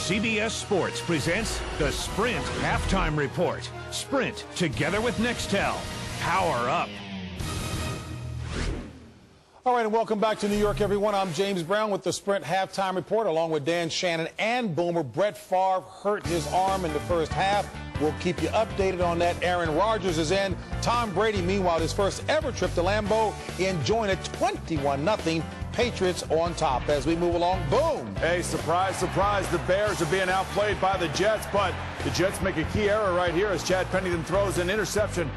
CBS Sports presents the Sprint Halftime Report. Sprint together with Nextel. Power up. All right, and welcome back to New York, everyone. I'm James Brown with the Sprint Halftime Report, along with Dan Shannon and Boomer. Brett Favre hurt his arm in the first half. We'll keep you updated on that. Aaron Rodgers is in. Tom Brady, meanwhile, his first ever trip to Lambeau, enjoying a 21-0 Patriots on top. As we move along, boom. Hey, surprise, surprise. The Bears are being outplayed by the Jets, but the Jets make a key error right here as Chad Pennington throws an interception.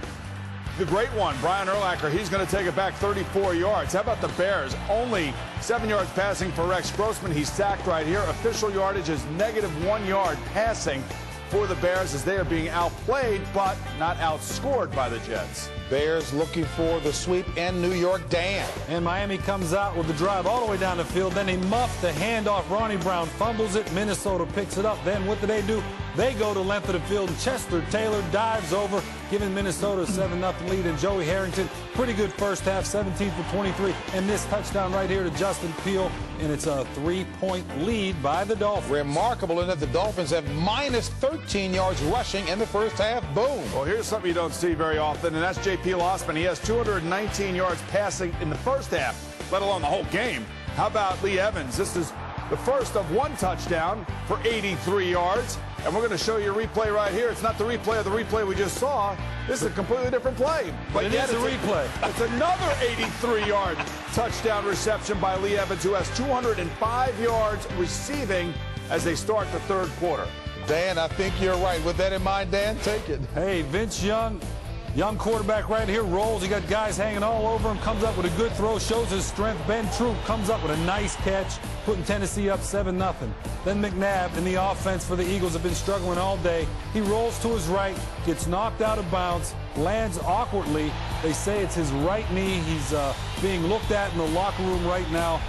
The great one, Brian Urlacher, he's going to take it back 34 yards. How about the Bears? Only 7 yards passing for Rex Grossman. He's sacked right here. Official yardage is -1 yard passing for the Bears as they are being outplayed, but not outscored by the Jets. Bears looking for the sweep in New York. Dan. And Miami comes out with the drive all the way down the field. Then he muffed the handoff. Ronnie Brown fumbles it. Minnesota picks it up. Then what do? They go to length of the field. And Chester Taylor dives over, giving Minnesota a 7-0 lead. And Joey Harrington, pretty good first half, 17 for 23. And this touchdown right here to Justin Peele. And it's a 3-point lead by the Dolphins. Remarkable in that the Dolphins have -13 yards rushing in the first half. Boom. Well, here's something you don't see very often, and that's J.P. Lossman. He has 219 yards passing in the first half, let alone the whole game. How about Lee Evans? This is the first of one touchdown for 83 yards. And we're going to show you a replay right here. It's not the replay of the replay we just saw. This is a completely different play. But it is a replay. It's another 83-yard touchdown reception by Lee Evans, who has 205 yards receiving as they start the third quarter. Dan, I think you're right. With that in mind, Dan, take it. Hey, Vince Young quarterback right here, rolls. He got guys hanging all over him, comes up with a good throw, shows his strength. Ben Troop comes up with a nice catch, putting Tennessee up 7-0. Then McNabb in the offense for the Eagles have been struggling all day. He rolls to his right, gets knocked out of bounds, lands awkwardly. They say it's his right knee. He's being looked at in the locker room right now.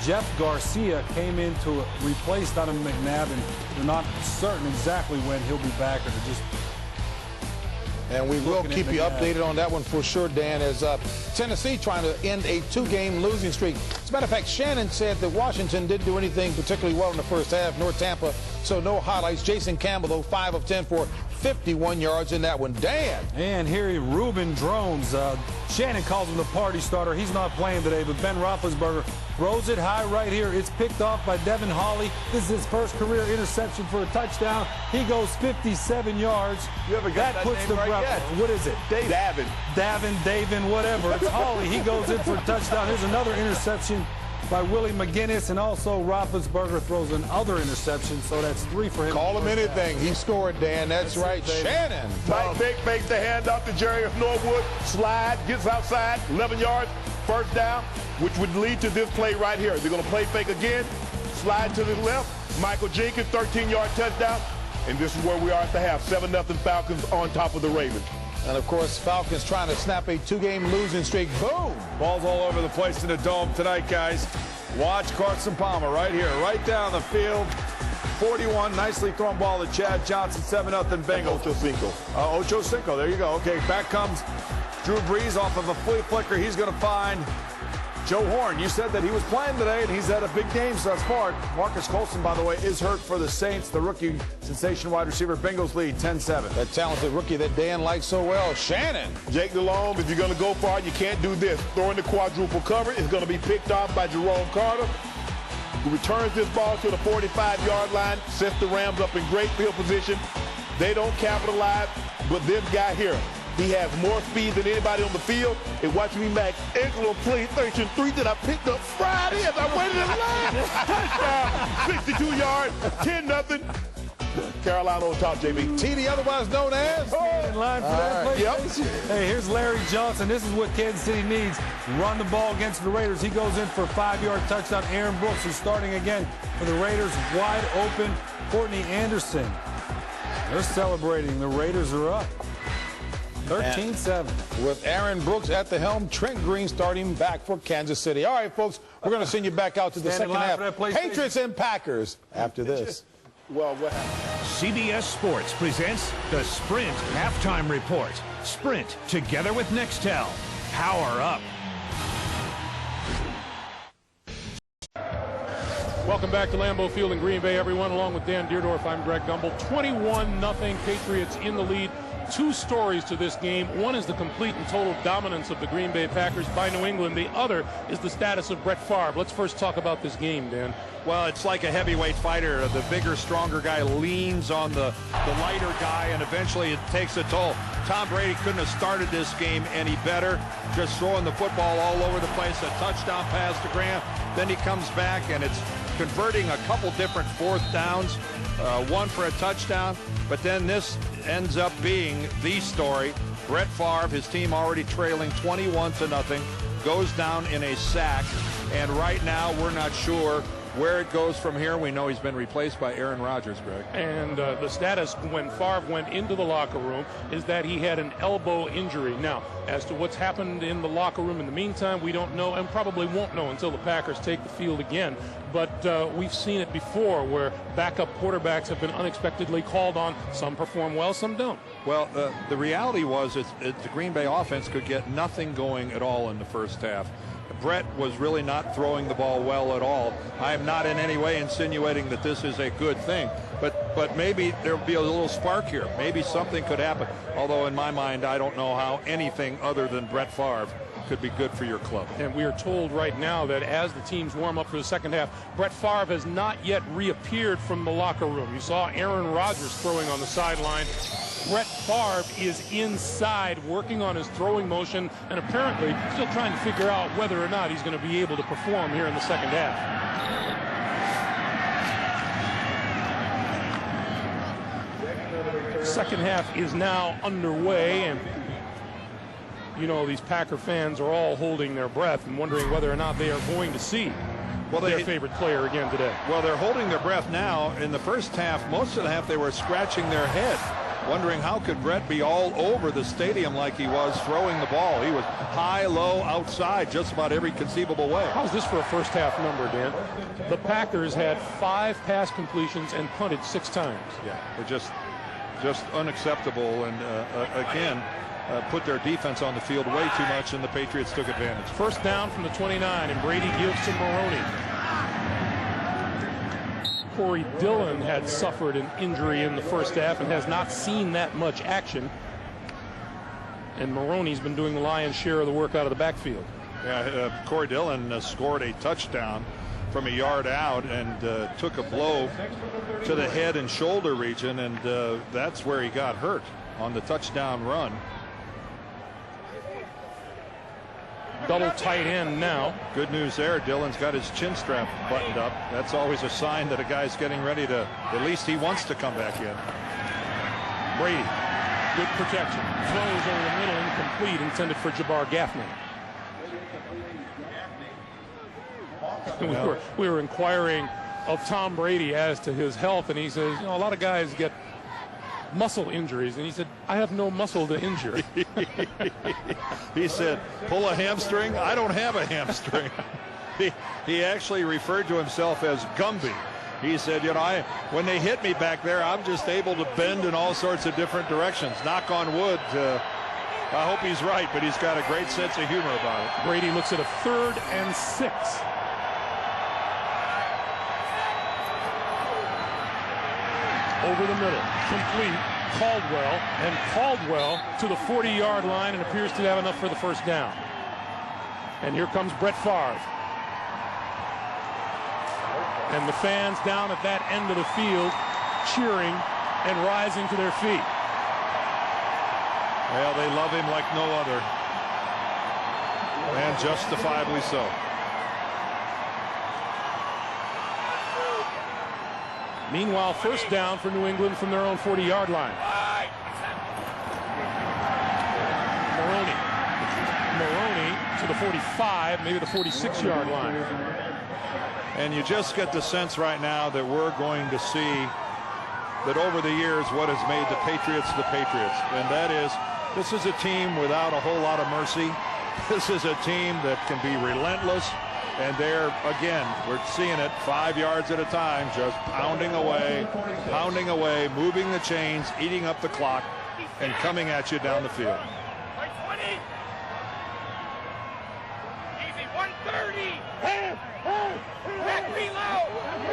Jeff Garcia came in to replace Donovan McNabb, and they're not certain exactly when he'll be back, or they're just... And we will keep you updated on that one for sure, Dan, as Tennessee trying to end a 2-game losing streak. As a matter of fact, Shannon said that Washington didn't do anything particularly well in the first half, nor Tampa, so no highlights. Jason Campbell, though, 5 of 10 for 51 yards in that one. Dan. And here, Reuben Drones. Shannon calls him the party starter. He's not playing today, but Ben Roethlisberger throws it high right here. It's picked off by Devin Hawley. This is his first career interception for a touchdown. He goes 57 yards. You ever got that puts name the right yet? What is it? Davin, whatever. It's Hawley. He goes in for a touchdown. Here's another interception by Willie McGinnis, and also Roethlisberger throws another interception, so that's 3 for him. Call him anything. He scored, Dan. That's right. Shannon. Tight big fakes the handoff to Jerry Norwood. Slide, gets outside, 11 yards, first down, which would lead to this play right here. They're going to play fake again, slide to the left. Michael Jenkins, 13-yard touchdown. And this is where we are at the half. 7-0 Falcons on top of the Ravens. And, of course, Falcons trying to snap a 2-game losing streak. Boom! Balls all over the place in the dome tonight, guys. Watch Carson Palmer right here, right down the field. 41, nicely thrown ball to Chad Johnson, 7-0 Bengals. Ocho Cinco, there you go. Okay, back comes Drew Brees off of a flea flicker. He's going to find Joe Horn. You said that he was playing today, and he's had a big game thus far. Marcus Colston, by the way, is hurt for the Saints. The rookie sensation wide receiver. Bengals lead 10-7. That talented rookie that Dan likes so well, Shannon. Jake Delhomme, if you're going to go far, you can't do this. Throwing the quadruple cover is going to be picked off by Jerome Carter, who returns this ball to the 45-yard line, sets the Rams up in great field position. They don't capitalize, but this guy here, he has more speed than anybody on the field. And watch me back, excellent PlayStation 3 that I picked up Friday as I waited in line. Touchdown, 62 yards, 10-0. Carolina on top, JB. TD, otherwise known as. In line for that PlayStation. Yep. Hey, here's Larry Johnson. This is what Kansas City needs. Run the ball against the Raiders. He goes in for a 5-yard touchdown. Aaron Brooks is starting again for the Raiders. Wide open. Courtney Anderson. They're celebrating. The Raiders are up. 13-7. With Aaron Brooks at the helm, Trent Green starting back for Kansas City. All right, folks, we're going to send you back out to the second half. Patriots and Packers after this. Well, what happened? CBS Sports presents the Sprint Halftime Report. Sprint together with Nextel. Power up. Welcome back to Lambeau Field in Green Bay, everyone. Along with Dan Deerdorf, I'm Greg Gumbel. 21-0 Patriots in the lead. Two stories to this game. One is the complete and total dominance of the Green Bay Packers by New England. The other is the status of Brett Favre. Let's first talk about this game, Dan. Well, it's like a heavyweight fighter. The bigger, stronger guy leans on the lighter guy, and eventually it takes a toll. Tom Brady couldn't have started this game any better, just throwing the football all over the place. A touchdown pass to Graham. Then he comes back, and it's converting a couple different fourth downs, one for a touchdown. But then this ends up being the story. Brett Favre, his team already trailing 21-0, goes down in a sack. And right now, we're not sure where it goes from here. We know he's been replaced by Aaron Rodgers, Greg. And the status when Favre went into the locker room is that he had an elbow injury. Now, as to what's happened in the locker room in the meantime, we don't know and probably won't know until the Packers take the field again. But we've seen it before where backup quarterbacks have been unexpectedly called on. Some perform well, some don't. Well, the reality was the Green Bay offense could get nothing going at all in the first half. Brett was really not throwing the ball well at all. I am not in any way insinuating that this is a good thing, but maybe there'll be a little spark here. Maybe something could happen. Although in my mind, I don't know how anything other than Brett Favre could be good for your club. And we are told right now that as the teams warm up for the second half, Brett Favre has not yet reappeared from the locker room. You saw Aaron Rodgers throwing on the sideline. Brett Favre is inside working on his throwing motion and apparently still trying to figure out whether or not he's going to be able to perform here in the second half. Second half is now underway, and you know these Packer fans are all holding their breath and wondering whether or not they are going to see their favorite player again today. Well, they're holding their breath now. In the first half, most of the half, they were scratching their head, wondering how could Brett be all over the stadium like he was throwing the ball. He was high, low, outside, just about every conceivable way. How's this for a first half number, Dan? The Packers had 5 pass completions and punted 6 times. Yeah, they're just unacceptable, and again, put their defense on the field way too much, and the Patriots took advantage. First down from the 29, and Brady gives to Maroney. Corey Dillon had suffered an injury in the first half and has not seen that much action. And Maroney's been doing the lion's share of the work out of the backfield. Yeah, Corey Dillon scored a touchdown from a yard out and took a blow to the head and shoulder region, and that's where he got hurt on the touchdown run. Double tight end now. Good news there. Dillon's got his chin strap buttoned up. That's always a sign that a guy's getting ready to, at least he wants to come back in. Brady, good protection. Throws over the middle, incomplete, intended for Jabbar Gaffney. We were inquiring of Tom Brady as to his health, and he says, you know, a lot of guys get muscle injuries, and he said, I have no muscle to injure. He said, pull a hamstring? I don't have a hamstring. He actually referred to himself as Gumby. He said, you know, when they hit me back there, I'm just able to bend in all sorts of different directions. Knock on wood. I hope he's right, but he's got a great sense of humor about it. Brady looks at a 3rd and 6. Over the middle, complete, Caldwell, and Caldwell to the 40-yard line and appears to have enough for the first down. And here comes Brett Favre. And the fans down at that end of the field cheering and rising to their feet. Well, they love him like no other, and justifiably so. Meanwhile, first down for New England from their own 40-yard line. Maroney to the 45, maybe the 46-yard line. And you just get the sense right now that we're going to see that over the years what has made the Patriots, and that is, this is a team without a whole lot of mercy. This is a team that can be relentless. And there, again, we're seeing it 5 yards at a time, just pounding away, moving the chains, eating up the clock, and coming at you down the field. Easy, 130. Back reload.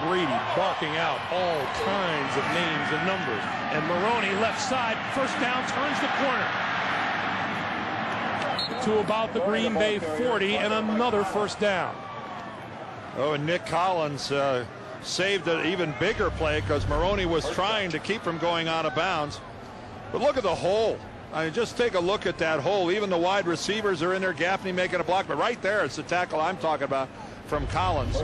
Brady barking out all kinds of names and numbers. And Maroney, left side, first down, turns the corner to about the Green Bay 40, and another first down. Oh, and Nick Collins saved an even bigger play because Maroney was trying to keep him going out of bounds. But look at the hole. I mean, just take a look at that hole. Even the wide receivers are in there. Gaffney making a block, but right there, it's the tackle I'm talking about from Collins.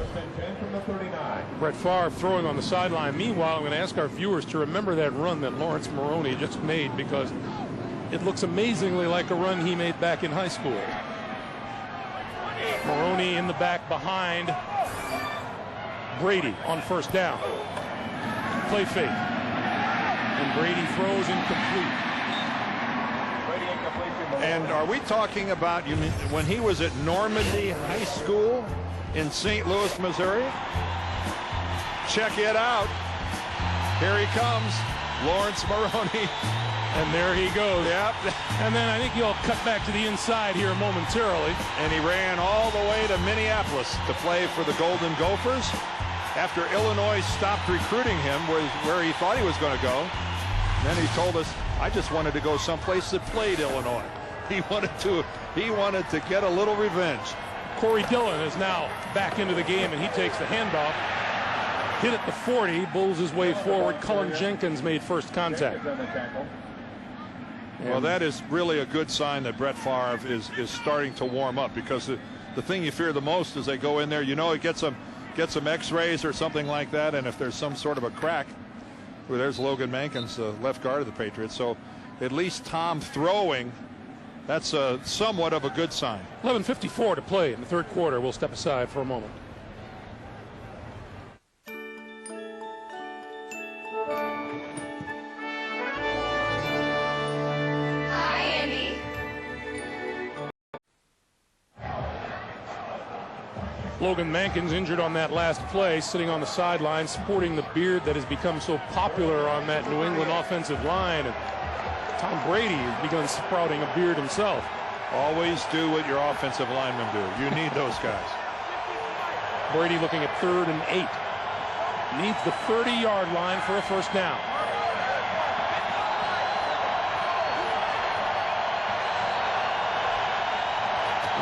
Brett Favre throwing on the sideline. Meanwhile, I'm going to ask our viewers to remember that run that Lawrence Maroney just made, because it looks amazingly like a run he made back in high school. Maroney in the back behind Brady on first down. Play fake. And Brady throws incomplete. And are we talking about, you mean, when he was at Normandy High School in St. Louis, Missouri? Check it out. Here he comes, Lawrence Maroney. And there he goes. Yep. And then I think he'll cut back to the inside here momentarily. And he ran all the way to Minneapolis to play for the Golden Gophers after Illinois stopped recruiting him where he thought he was going to go. And then he told us, I just wanted to go someplace that played Illinois. He wanted to get a little revenge. Corey Dillon is now back into the game, and he takes the handoff. Hit at the 40, bulls his way forward. Cullen Jenkins made first contact. Well, that is really a good sign that Brett Favre is starting to warm up, because the thing you fear the most is they go in there, you know, get some x-rays or something like that, and if there's some sort of a crack, well, there's Logan Mankins, the left guard of the Patriots. So at least Tom throwing, that's somewhat of a good sign. 11:54 to play in the third quarter. We'll step aside for a moment. Logan Mankins injured on that last play, sitting on the sideline, sporting the beard that has become so popular on that New England offensive line. And Tom Brady has begun sprouting a beard himself. Always do what your offensive linemen do. You need those guys. Brady looking at 3rd and 8. Needs the 30-yard line for a first down.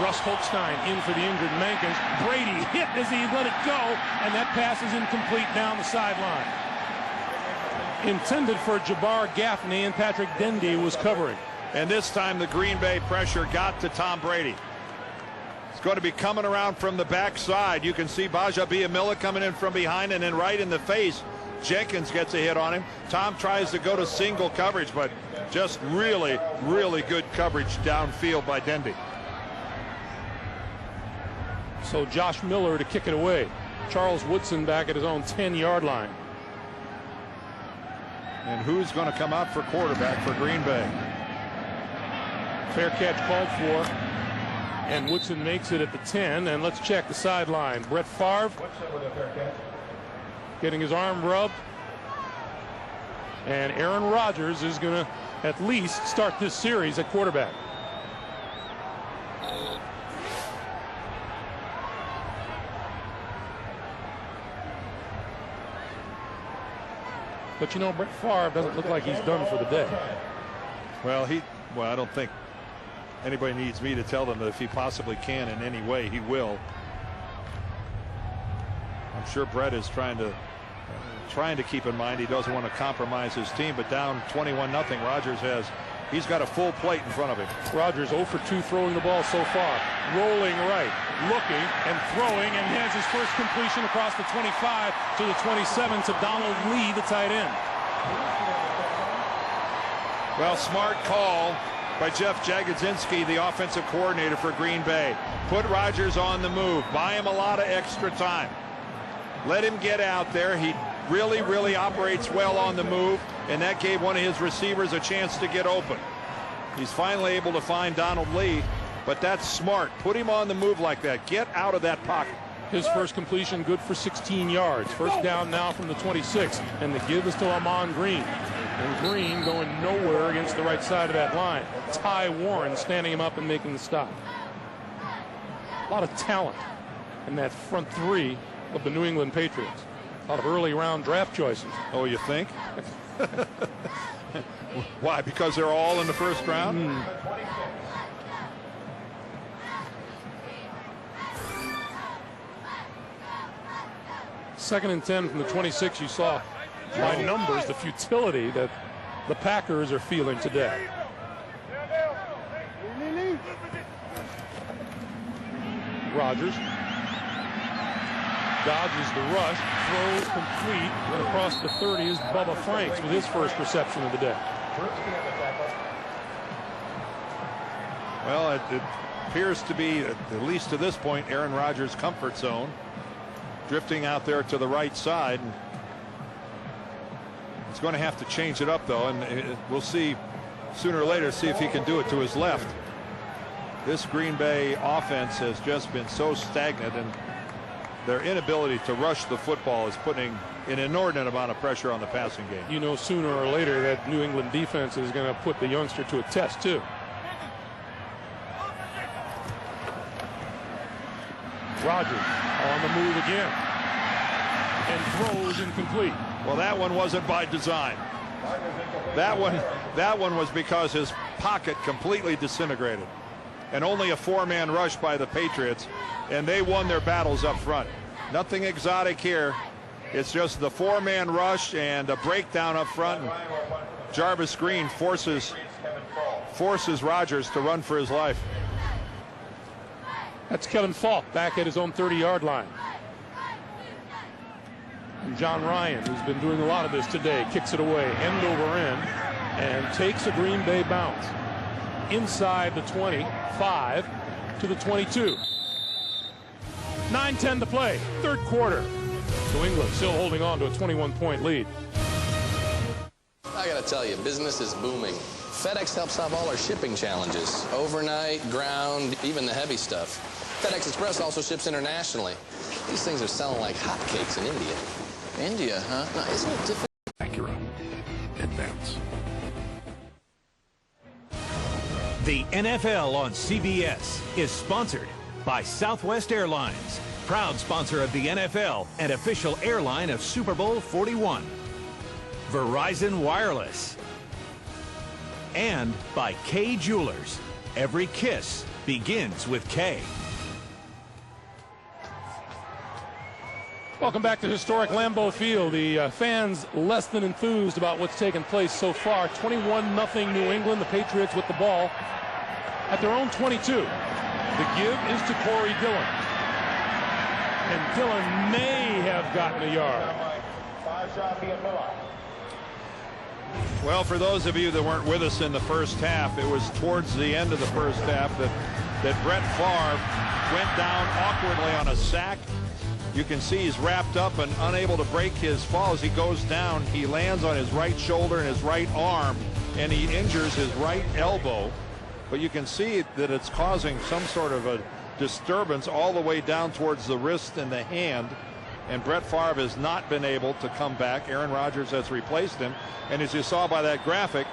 Russ Holstein in for the injured Mankins. Brady hit as he let it go, and that pass is incomplete down the sideline. Intended for Jabbar Gaffney, and Patrick Dendy was covering. And this time the Green Bay pressure got to Tom Brady. It's going to be coming around from the backside. You can see Baja Biamila coming in from behind, and then right in the face, Jenkins gets a hit on him. Tom tries to go to single coverage, but just really, really good coverage downfield by Dendy. So Josh Miller to kick it away. Charles Woodson back at his own 10-yard line. And who's going to come out for quarterback for Green Bay? Fair catch called for. And Woodson makes it at the 10. And let's check the sideline. Brett Favre getting his arm rubbed. And Aaron Rodgers is going to at least start this series at quarterback. But you know, Brett Favre doesn't look like he's done for the day. Well, I don't think anybody needs me to tell them that if he possibly can in any way, he will. I'm sure Brett is trying to keep in mind he doesn't want to compromise his team, but down 21-0, he's got a full plate in front of him. Rodgers 0 for 2 throwing the ball so far. Rolling right, looking and throwing, and has his first completion across the 25 to the 27 to Donald Lee, the tight end. Well, smart call by Jeff Jagodzinski, the offensive coordinator for Green Bay. Put Rodgers on the move. Buy him a lot of extra time. Let him get out there. He really, really operates well on the move, and that gave one of his receivers a chance to get open. He's finally able to find Donald Lee, but that's smart. Put him on the move like that. Get out of that pocket. His first completion good for 16 yards. First down now from the 26, and the give is to Amon Green. And Green going nowhere against the right side of that line. Ty Warren standing him up and making the stop. A lot of talent in that front three of the New England Patriots. A lot of early round draft choices. Oh, you think? Why? Because they're all in the first round? Second and 10 from the 26. You saw by numbers the futility that the Packers are feeling today. Rodgers dodges the rush, throws complete, and across the 30 is Bubba Franks with his first reception of the day. Well, it appears to be, at least to this point, Aaron Rodgers' comfort zone. Drifting out there to the right side. He's going to have to change it up, though, and we'll see sooner or later, see if he can do it to his left. This Green Bay offense has just been so stagnant, and their inability to rush the football is putting an inordinate amount of pressure on the passing game. You know, sooner or later that New England defense is going to put the youngster to a test, too. Rodgers on the move again and throws incomplete. Well, that one wasn't by design. That one was because his pocket completely disintegrated, and only a four-man rush by the Patriots, and they won their battles up front. Nothing exotic here. It's just the four-man rush and a breakdown up front. And Jarvis Green forces Rodgers to run for his life. That's Kevin Falk back at his own 30-yard line. And John Ryan, who's been doing a lot of this today, kicks it away end over end and takes a Green Bay bounce inside the 25 to the 22. 9:10 to play, third quarter. New England still holding on to a 21-point lead. I gotta tell you, business is booming. FedEx helps solve all our shipping challenges. Overnight, ground, even the heavy stuff. FedEx Express also ships internationally. These things are selling like hotcakes in India. India, huh? No, isn't it different? Acura. Advance. The NFL on CBS is sponsored by Southwest Airlines, proud sponsor of the NFL and official airline of Super Bowl 41. Verizon Wireless. And by K Jewelers. Every kiss begins with K. Welcome back to historic Lambeau Field. The fans less than enthused about what's taken place so far. 21-0 New England. The Patriots with the ball at their own 22. The give is to Corey Dillon. And Dillon may have gotten a yard. Well, for those of you that weren't with us in the first half, it was towards the end of the first half that Brett Favre went down awkwardly on a sack. You can see he's wrapped up and unable to break his fall. As he goes down, he lands on his right shoulder and his right arm, and he injures his right elbow. But you can see that it's causing some sort of a disturbance all the way down towards the wrist and the hand. And Brett Favre has not been able to come back. Aaron Rodgers has replaced him. And as you saw by that graphic,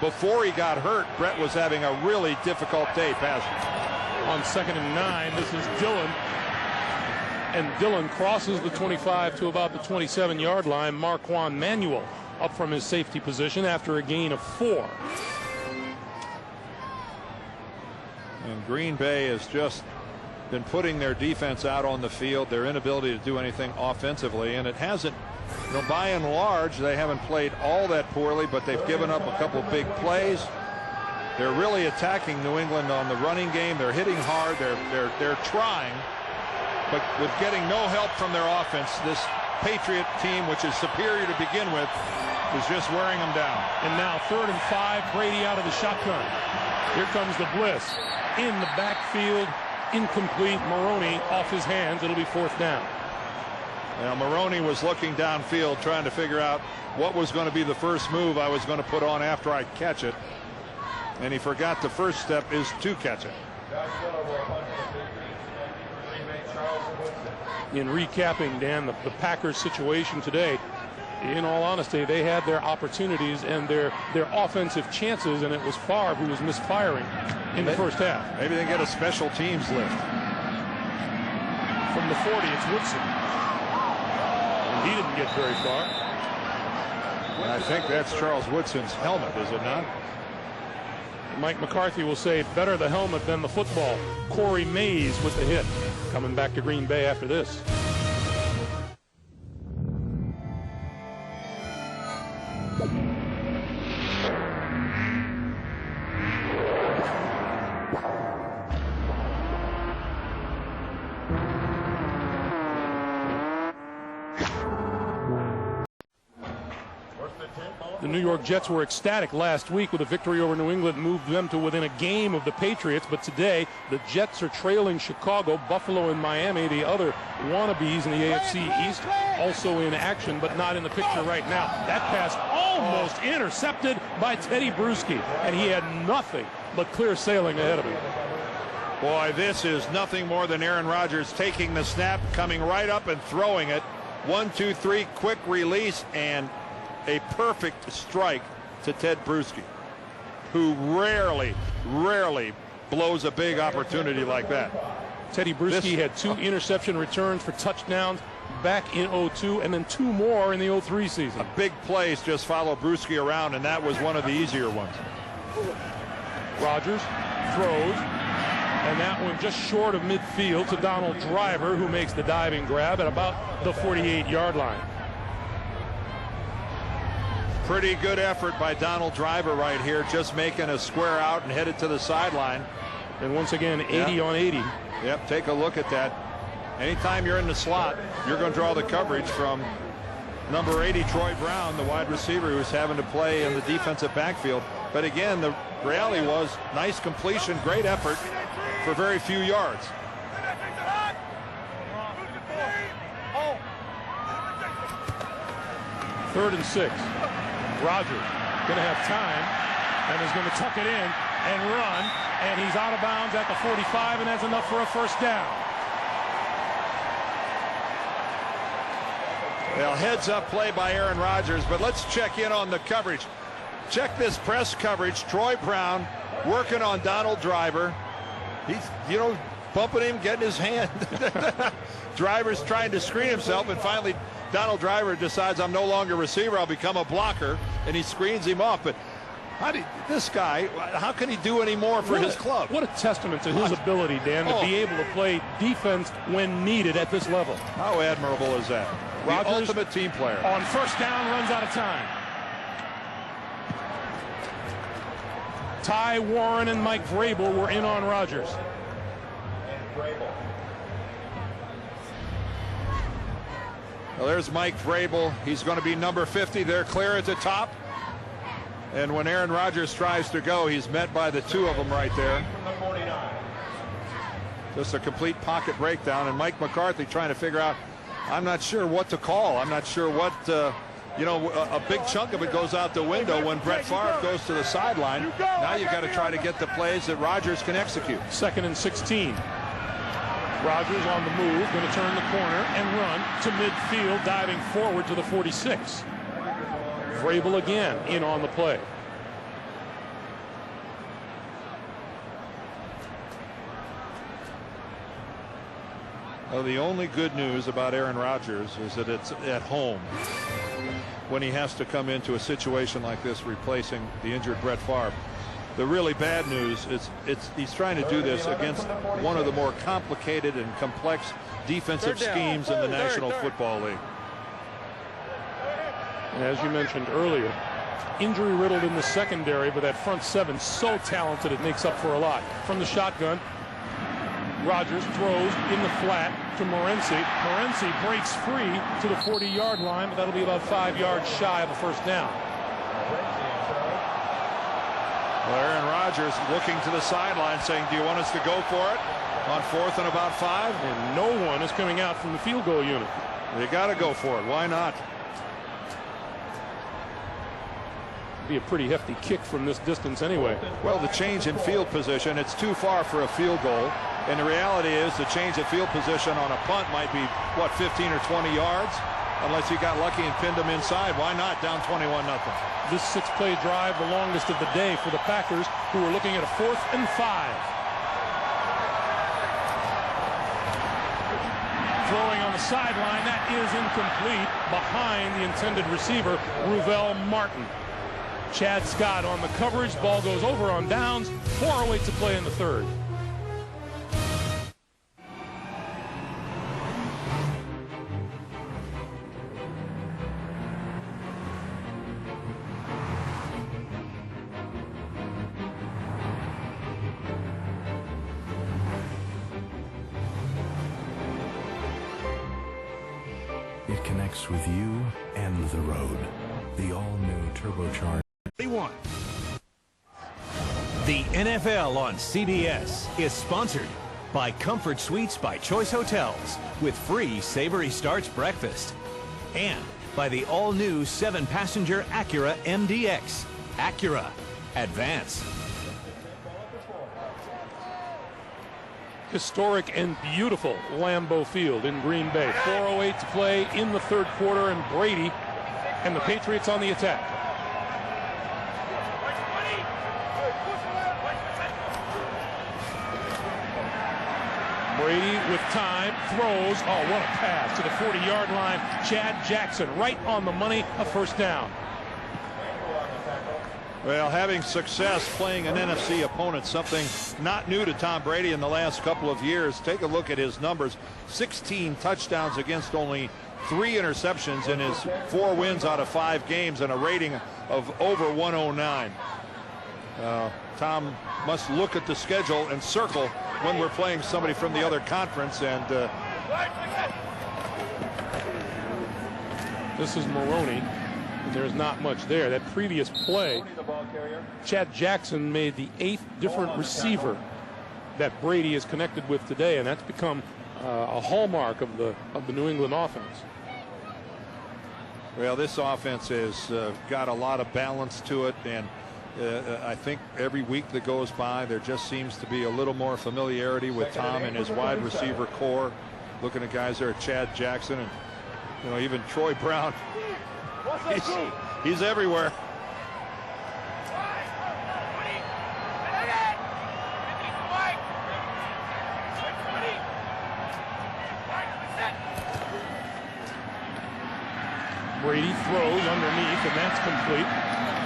before he got hurt, Brett was having a really difficult day passing. On 2nd and 9, this is Dillon. And Dillon crosses the 25 to about the 27-yard line. Marquand Manuel up from his safety position after a gain of 4. And Green Bay has just been putting their defense out on the field, their inability to do anything offensively, and it hasn't, you know, by and large, they haven't played all that poorly, but they've given up a couple big plays. They're really attacking New England on the running game. They're hitting hard. They're trying, but with getting no help from their offense, this Patriot team, which is superior to begin with, is just wearing them down. And now 3rd and 5, Brady out of the shotgun. Here comes the blitz in the backfield. Incomplete. Maroney off his hands. It'll be 4th down. Now Maroney was looking downfield trying to figure out what was going to be the first move I was going to put on after I catch it, and he forgot the first step is to catch it. In recapping, Dan, the Packers situation today, in all honesty, they had their opportunities and their offensive chances, and it was Favre who was misfiring in the first half. Maybe they get a special teams lift. From the 40, it's Woodson. And He didn't get very far. And I think that's Charles Woodson's helmet, is it not? Mike McCarthy will say better the helmet than the football. Corey Mays with the hit. Coming back to Green Bay after this. The New York Jets were ecstatic last week with a victory over New England, moved them to within a game of the Patriots. But today, the Jets are trailing Chicago, Buffalo, and Miami, the other wannabes in the AFC East, also in action, but not in the picture right now. That pass almost intercepted by Teddy Bruschi, and he had nothing but clear sailing ahead of him. Boy, this is nothing more than Aaron Rodgers taking the snap, coming right up and throwing it. 1, 2, 3, quick release, and a perfect strike to Ted Bruschi, who rarely blows a big opportunity like that. Teddy Bruschi had 2 interception returns for touchdowns back in 02 and then 2 more in the 03 season. A big plays just follow Bruschi around, and that was one of the easier ones. Rodgers throws, and that one just short of midfield to Donald Driver, who makes the diving grab at about the 48-yard line. Pretty good effort by Donald Driver right here, just making a square out and headed to the sideline. And once again, 80 on 80. Yep, take a look at that. Anytime you're in the slot, you're going to draw the coverage from number 80, Troy Brown, the wide receiver who's having to play in the defensive backfield. But again, the reality was nice completion, great effort for very few yards. Third and 6. Rodgers going to have time and is going to tuck it in and run, and he's out of bounds at the 45, and that's enough for a first down. Well, heads up play by Aaron Rodgers, but let's check in on the coverage. Check this press coverage. Troy Brown working on Donald Driver. He's, bumping him, getting his hand. Driver's trying to screen himself, and finally Donald Driver decides, I'm no longer a receiver, I'll become a blocker, and he screens him off. But this guy, how can he do any more for his club? What a testament to his ability, Dan, to be able to play defense when needed at this level. How admirable is that? Rodgers, the ultimate team player. On first down, runs out of time. Ty Warren and Mike Vrabel were in on Rodgers. Well, there's Mike Vrabel. He's going to be number 50. They're clear at the top. And when Aaron Rodgers tries to go, he's met by the 2 of them right there. Just a complete pocket breakdown. And Mike McCarthy trying to figure out, I'm not sure what to call. I'm not sure what, a big chunk of it goes out the window when Brett Favre goes to the sideline. Now you've got to try to get the plays that Rodgers can execute. 2nd and 16. Rodgers on the move, going to turn the corner and run to midfield, diving forward to the 46. Vrabel again in on the play. Well, the only good news about Aaron Rodgers is that it's at home when he has to come into a situation like this, replacing the injured Brett Favre. The really bad news is he's trying to do this against one of the more complicated and complex defensive schemes in the National Football League. As you mentioned earlier, injury riddled in the secondary, but that front 7 so talented it makes up for a lot. From the shotgun, Rodgers throws in the flat to Morency. Morency breaks free to the 40-yard line, but that'll be about 5 yards shy of a first down. Well, Aaron Rodgers looking to the sideline saying, do you want us to go for it on 4th and about 5? And no one is coming out from the field goal unit. You got to go for it. Why not? Be a pretty hefty kick from this distance anyway. Well, the change in field position, it's too far for a field goal. And the reality is the change of field position on a punt might be, 15 or 20 yards? Unless you got lucky and pinned them inside. Why not? Down 21-0. This 6-play drive, the longest of the day for the Packers, who are looking at a 4th and 5. Throwing on the sideline. That is incomplete behind the intended receiver, Ruvell Martin. Chad Scott on the coverage. Ball goes over on downs. 4:08 to play in the third. It connects with you and the road. The all-new turbocharged 41. The NFL on CBS is sponsored by Comfort Suites by Choice Hotels with free Savory Starch breakfast, and by the all-new 7-passenger Acura MDX. Acura. Advance. Historic and beautiful Lambeau Field in Green Bay. 4:08 to play in the third quarter, and Brady and the Patriots on the attack. Brady with time, throws. Oh, what a pass to the 40-yard line. Chad Jackson right on the money, a first down. Well, having success playing an NFC opponent, something not new to Tom Brady in the last couple of years. Take a look at his numbers. 16 touchdowns against only 3 interceptions in his 4 wins out of 5 games, and a rating of over 109. Tom must look at the schedule and circle when we're playing somebody from the other conference. And this is Maroney. There's not much there. That previous play, Chad Jackson made the 8th different receiver that Brady is connected with today, and that's become a hallmark of the New England offense. Well, this offense has got a lot of balance to it, and I think every week that goes by, there just seems to be a little more familiarity with Tom and his wide receiver core. Looking at guys there, Chad Jackson, and even Troy Brown. He's everywhere. Brady throws underneath, and that's complete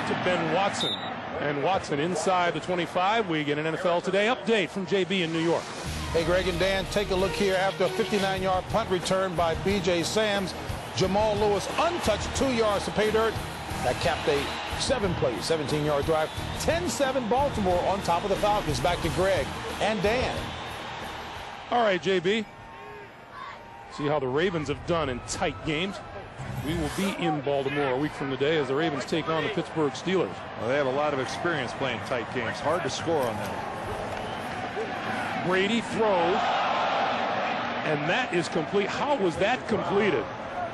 to Ben Watson. And Watson inside the 25. We get an NFL Today update from JB in New York. Hey, Greg and Dan, take a look here. After a 59-yard punt return by B.J. Sams, Jamal Lewis untouched 2 yards to pay dirt. That capped a 7-play, 17-yard drive. 10-7 Baltimore on top of the Falcons. Back to Greg and Dan. All right, JB. See how the Ravens have done in tight games. We will be in Baltimore a week from today as the Ravens take on the Pittsburgh Steelers. Well, they have a lot of experience playing tight games. Hard to score on them. Brady throws, and that is complete. How was that completed?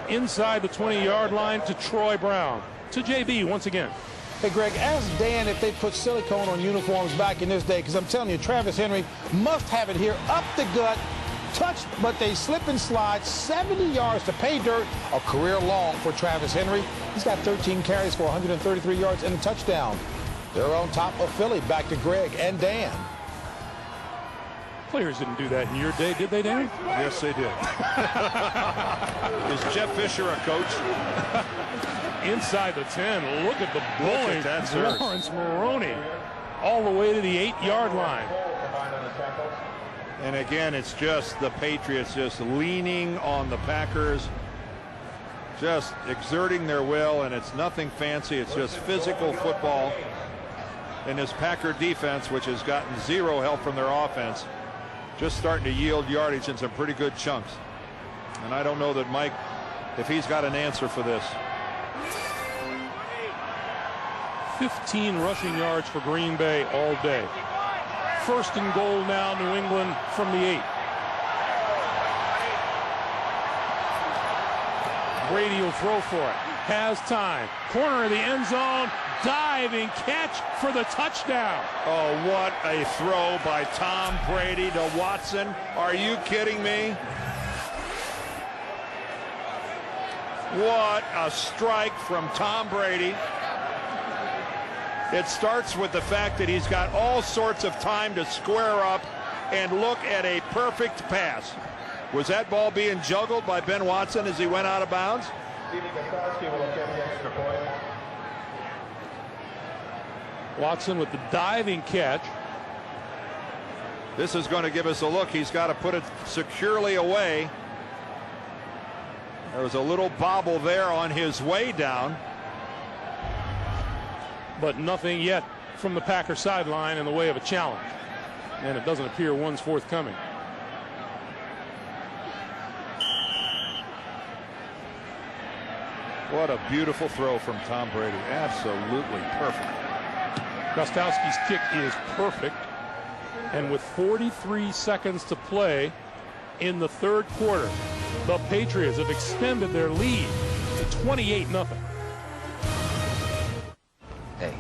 Inside the 20-yard line to Troy Brown. To JB once again. Hey, Greg, ask Dan if they put silicone on uniforms back in this day, because I'm telling you, Travis Henry must have it here up the gut, touched, but they slip and slide 70 yards to pay dirt, a career long for Travis Henry. He's got 13 carries for 133 yards and a touchdown. They're on top of Philly. Back to Greg and Dan. Players didn't do that in your day, did they, Dan? Yes, they did. Is Jeff Fisher a coach? Inside the 10. Look at the bully, Lawrence Maroney, all the way to the 8-yard line. And again, it's just the Patriots just leaning on the Packers, just exerting their will, and it's nothing fancy. It's just physical football. And this Packer defense, which has gotten 0 help from their offense, just starting to yield yardage in some pretty good chunks. And I don't know that Mike, if he's got an answer for this. 15 rushing yards for Green Bay all day. First and goal now, New England from the 8. Brady will throw for it. Has time. Corner of the end zone. Diving catch for the touchdown. Oh, what a throw by Tom Brady to Watson. Are you kidding me? What a strike from Tom Brady. It starts with the fact that he's got all sorts of time to square up and look at a perfect pass. Was that ball being juggled by Ben Watson as he went out of bounds? Watson with the diving catch. This is going to give us a look. He's got to put it securely away. There was a little bobble there on his way down. But nothing yet from the Packer sideline in the way of a challenge. And it doesn't appear one's forthcoming. What a beautiful throw from Tom Brady. Absolutely perfect. Gostkowski's kick is perfect. And with 43 seconds to play in the third quarter, the Patriots have extended their lead to 28-0. Hey.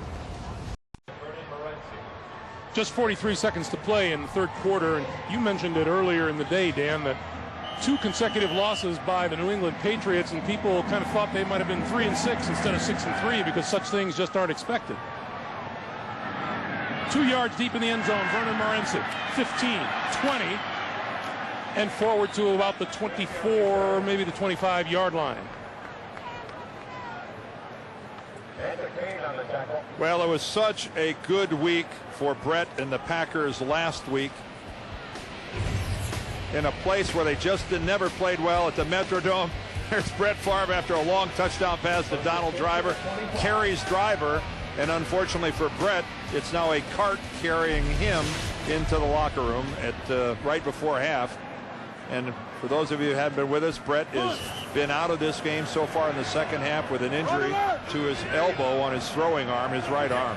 Just 43 seconds to play in the third quarter, and you mentioned it earlier in the day, Dan, that 2 consecutive losses by the New England Patriots, and people kind of thought they might have been 3-6 instead of 6-3 because such things just aren't expected. 2 yards deep in the end zone, Vernon Morency, 15, 20, and forward to about the 24, maybe the 25-yard line. Well, it was such a good week for Brett and the Packers last week. In a place where they just never played well at the Metrodome. There's Brett Favre after a long touchdown pass to Donald Driver. Carries Driver, and unfortunately for Brett, it's now a cart carrying him into the locker room at right before half. And for those of you who haven't been with us, Brett has been out of this game so far in the second half with an injury to his elbow on his throwing arm, his right arm.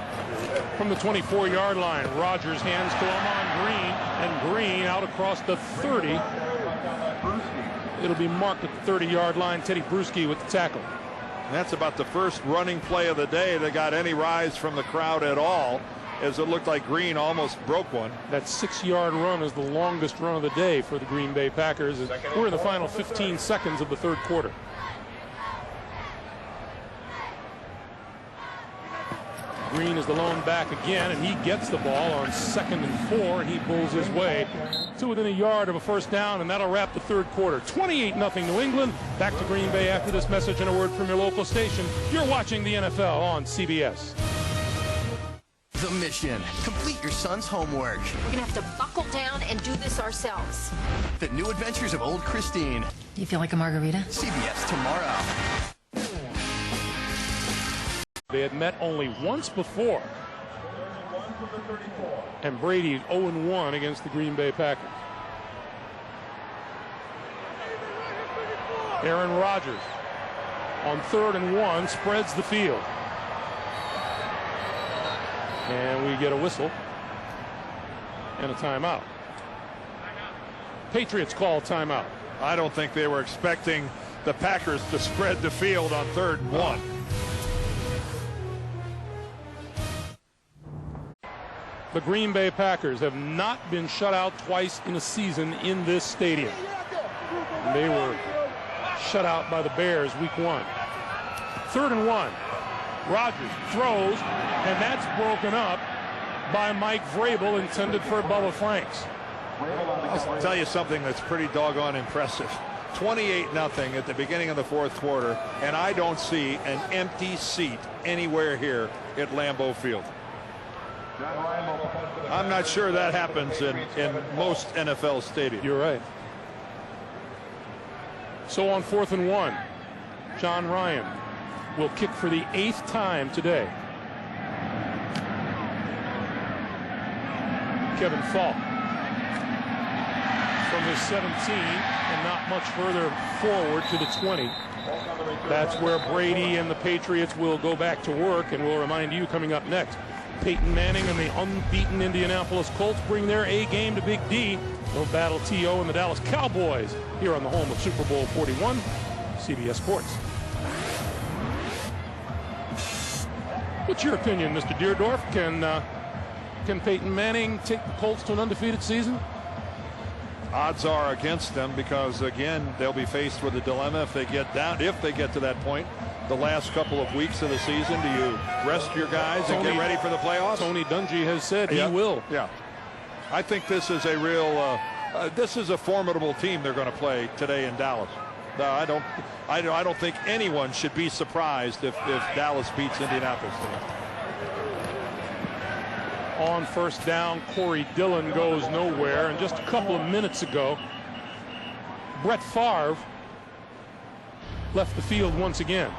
From the 24-yard line, Rodgers hands to Ahman Green, and Green out across the 30. It'll be marked at the 30-yard line. Teddy Bruschi with the tackle. And that's about the first running play of the day that got any rise from the crowd at all, as it looked like Green almost broke one. That 6-yard run is the longest run of the day for the Green Bay Packers. We're in the final 15 seconds of the third quarter. Green is the lone back again, and he gets the ball on 2nd and 4, and he pulls his way to within a yard of a first down, and that'll wrap the third quarter. 28-0 New England. Back to Green Bay after this message and a word from your local station. You're watching the NFL on CBS. The mission. Complete your son's homework. We're going to have to buckle down and do this ourselves. The new adventures of old Christine. Do you feel like a margarita? CBS tomorrow. They had met only once before. And Brady 0-1 against the Green Bay Packers. Aaron Rodgers on 3rd and 1 spreads the field. And we get a whistle and a timeout. Patriots call timeout. I don't think they were expecting the Packers to spread the field on 3rd and 1. The Green Bay Packers have not been shut out twice in a season in this stadium. And they were shut out by the Bears week 1. 3rd and 1. Rodgers throws, and that's broken up by Mike Vrabel, intended for Bubba Franks. I'll tell you something that's pretty doggone impressive. 28-0 at the beginning of the fourth quarter, and I don't see an empty seat anywhere here at Lambeau Field. I'm not sure that happens in most NFL stadiums. You're right. So on 4th and 1, John Ryan will kick for the 8th time today. Kevin Falk from his 17 and not much further forward to the 20. That's where Brady and the Patriots will go back to work, and we'll remind you coming up next. Peyton Manning and the unbeaten Indianapolis Colts bring their A game to Big D. They'll battle T.O. and the Dallas Cowboys here on the home of Super Bowl 41, CBS Sports. What's your opinion, Mr. Deerdorf? Can Peyton Manning take the Colts to an undefeated season? Odds are against them because, again, they'll be faced with a dilemma if they get to that point. The last couple of weeks of the season, do you rest your guys and get ready for the playoffs? Tony Dungy has said he will. Yeah. I think this is a real This is a formidable team they're going to play today in Dallas. I don't think anyone should be surprised if Dallas beats Indianapolis today. On first down, Corey Dillon goes nowhere. And just a couple of minutes ago, Brett Favre left the field once again.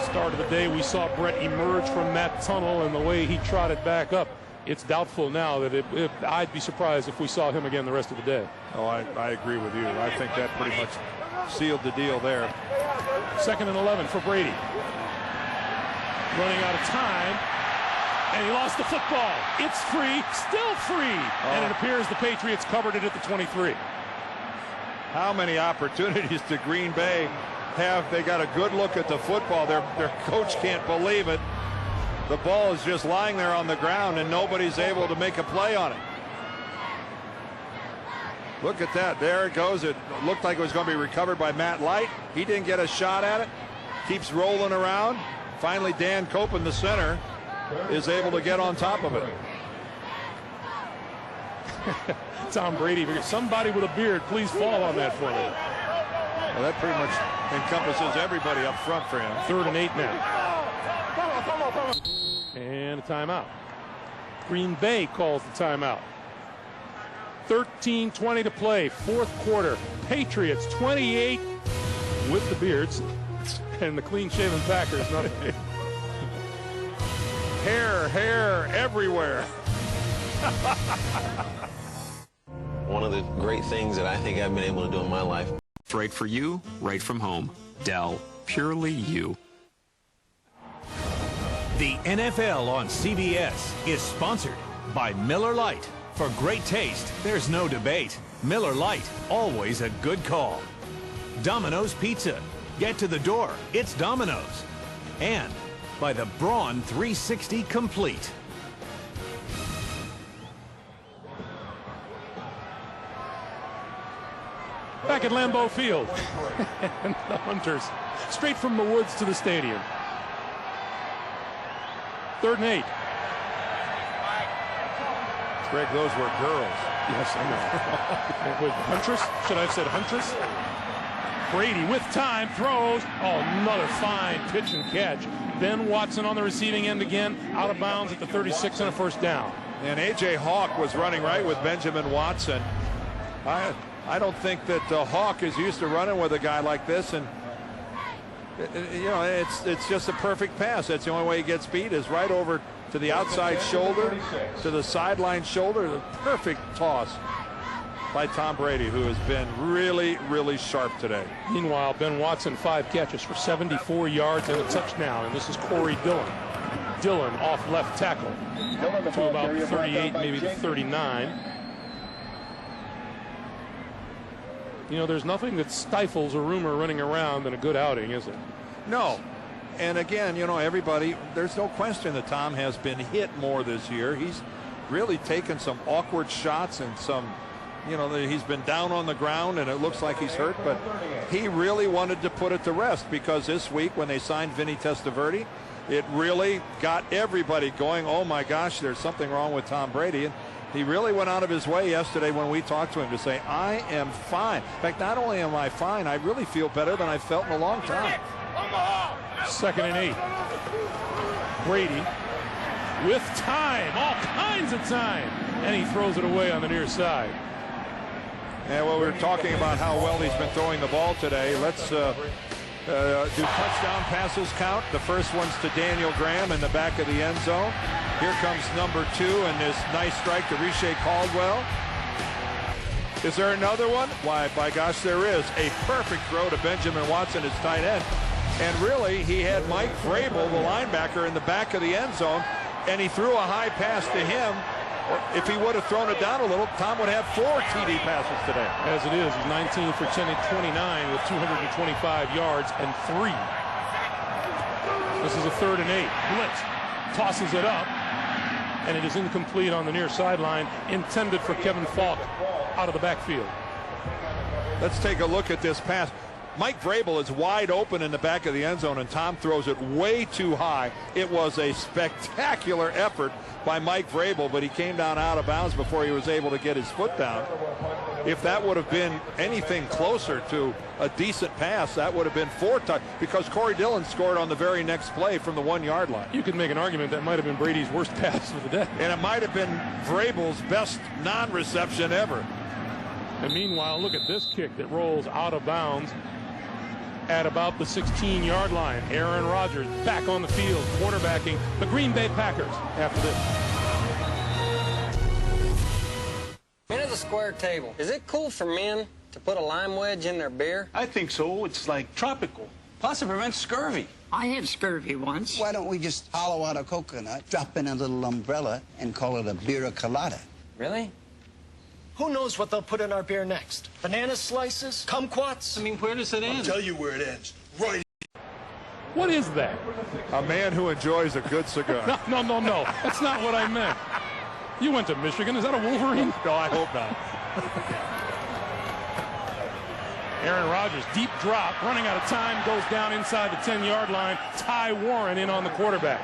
Start of the day, we saw Brett emerge from that tunnel, and the way he trotted back up, it's doubtful now that I'd be surprised if we saw him again the rest of the day. Oh, I agree with you. I think that pretty much sealed the deal there. 2nd and 11 for Brady. Running out of time, and he lost the football. It's free, still free, and it appears the Patriots covered it at the 23. How many opportunities did Green Bay have? They got a good look at the football. Their coach can't believe it. The ball is just lying there on the ground, and nobody's able to make a play on it. Look at that. There it goes. It looked like it was going to be recovered by Matt Light. He didn't get a shot at it. Keeps rolling around. Finally, Dan Copen, the center, is able to get on top of it. Tom Brady, somebody with a beard, please fall on that for me. Well, that pretty much encompasses everybody up front for him. 3rd and 8 now. And a timeout. Green Bay calls the timeout. 13:20 to play, 4th quarter. Patriots 28 with the beards, and the clean-shaven Packers nothing. Hair everywhere. One of the great things that I think I've been able to do in my life. Right for you, right from home. Dell, purely you. The NFL on CBS is sponsored by Miller Lite. For great taste, there's no debate. Miller Lite, always a good call. Domino's Pizza. Get to the door, it's Domino's. And by the Braun 360 Complete. Back at Lambeau Field. And the Hunters straight from the woods to the stadium. 3rd and 8. Greg, those were girls. Yes, I know. With Huntress? Should I have said Huntress? Brady with time throws. Oh, another fine pitch and catch. Ben Watson on the receiving end again, out of bounds at the 36 and a 1st down. And A.J. Hawk was running right with Benjamin Watson. I don't think that Hawk is used to running with a guy like this, and you know, it's just a perfect pass. That's the only way he gets beat, is right over to the outside shoulder, to the sideline shoulder. The perfect toss by Tom Brady, who has been really, really sharp today. Meanwhile, Ben Watson, 5 catches for 74 yards and a touchdown, and this is Corey Dillon. Dillon off left tackle to about 38, maybe the 39. You know, there's nothing that stifles a rumor running around than a good outing, is it? No. And again, you know, everybody, there's no question that Tom has been hit more this year. He's really taken some awkward shots and some, you know, he's been down on the ground and it looks like he's hurt, but he really wanted to put it to rest, because this week when they signed Vinny Testaverde, it really got everybody going, oh my gosh, there's something wrong with Tom Brady. And he really went out of his way yesterday when we talked to him to say, I am fine. In fact, not only am I fine, I really feel better than I've felt in a long time. 2nd and 8. Brady with time, all kinds of time, and he throws it away on the near side. And well, we were talking about how well he's been throwing the ball today. Let's do touchdown passes count. The first one's to Daniel Graham in the back of the end zone. Here comes number 2, and this nice strike to Riche Caldwell. Is there another one? Why, by gosh, there is. A perfect throw to Benjamin Watson, his tight end. And really, he had Mike Vrabel, the linebacker, in the back of the end zone, and he threw a high pass to him. If he would have thrown it down a little, Tom would have 4 TD passes today. As it is, he's 19 for 10 at 29 with 225 yards and 3. This is a 3rd and 8. Blitz tosses it up, and it is incomplete on the near sideline, intended for Kevin Falk out of the backfield. Let's take a look at this pass. Mike Vrabel is wide open in the back of the end zone, and Tom throws it way too high. It was a spectacular effort by Mike Vrabel, but he came down out of bounds before he was able to get his foot down. If that would have been anything closer to a decent pass, that would have been 4 touchdowns, because Corey Dillon scored on the very next play from the 1-yard line. You could make an argument that might have been Brady's worst pass of the day. And it might have been Vrabel's best non-reception ever. And meanwhile, look at this kick that rolls out of bounds at about the 16-yard line. Aaron Rodgers back on the field, quarterbacking the Green Bay Packers after this. Men of the square table, is it cool for men to put a lime wedge in their beer? I think so. It's like tropical. Plus, it prevents scurvy. I had scurvy once. Why don't we just hollow out a coconut, drop in a little umbrella, and call it a beer colada? Really? Who knows what they'll put in our beer next? Banana slices? Kumquats? I mean, where does it end? I'll tell you where it ends. Right. What is that? A man who enjoys a good cigar. No. That's not what I meant. You went to Michigan. Is that a Wolverine? No, I hope not. Aaron Rodgers, deep drop, running out of time, goes down inside the 10-yard line. Ty Warren in on the quarterback.